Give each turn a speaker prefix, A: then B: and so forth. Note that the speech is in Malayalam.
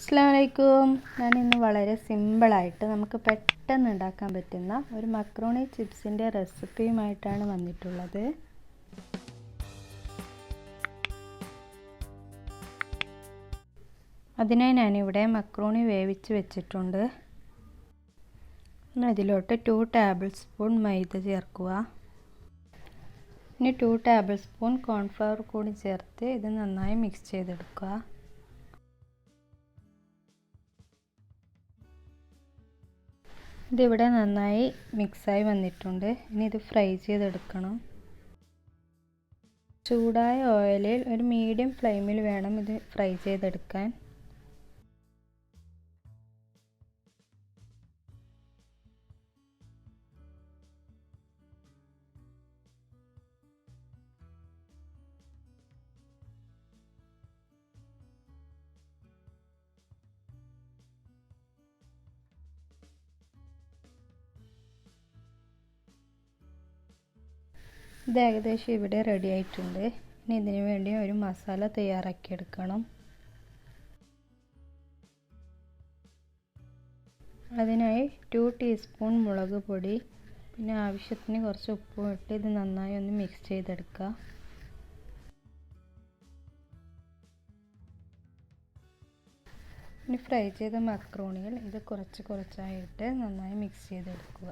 A: അസ്സലാമലൈക്കും. ഞാനിന്ന് വളരെ സിമ്പിളായിട്ട് നമുക്ക് പെട്ടെന്ന് ഉണ്ടാക്കാൻ പറ്റുന്ന ഒരു മക്രോണി ചിപ്സിൻ്റെ റെസിപ്പിയുമായിട്ടാണ് വന്നിട്ടുള്ളത്. അതിനായി ഞാനിവിടെ മക്രോണി വേവിച്ച് വെച്ചിട്ടുണ്ട്. അതിലോട്ട് 2 ടേബിൾ സ്പൂൺ മൈദ ചേർക്കുക. ഇനി 2 ടേബിൾ സ്പൂൺ കോൺഫ്ലവർ കൂടി ചേർത്ത് ഇത് നന്നായി മിക്സ് ചെയ്തെടുക്കുക. ഇതിവിടെ നന്നായി മിക്സായി വന്നിട്ടുണ്ട്. ഇനി ഇത് ഫ്രൈ ചെയ്തെടുക്കണം. ചൂടായ ഓയിലിൽ ഒരു മീഡിയം ഫ്ലെയിമിൽ വേണം ഇത് ഫ്രൈ ചെയ്തെടുക്കാൻ. ഇത് ഏകദേശം ഇവിടെ റെഡി ആയിട്ടുണ്ട്. ഇനി ഇതിനു വേണ്ടി ഒരു മസാല തയ്യാറാക്കിയെടുക്കണം. അതിനായി 2 ടീസ്പൂൺ മുളക് പൊടി, പിന്നെ ആവശ്യത്തിന് കുറച്ച് ഉപ്പും ഇട്ട് ഇത് നന്നായി ഒന്ന് മിക്സ് ചെയ്തെടുക്കുക. ഇനി ഫ്രൈ ചെയ്ത മക്രോണിയിൽ ഇത് കുറച്ചായിട്ട് നന്നായി മിക്സ് ചെയ്തെടുക്കുക.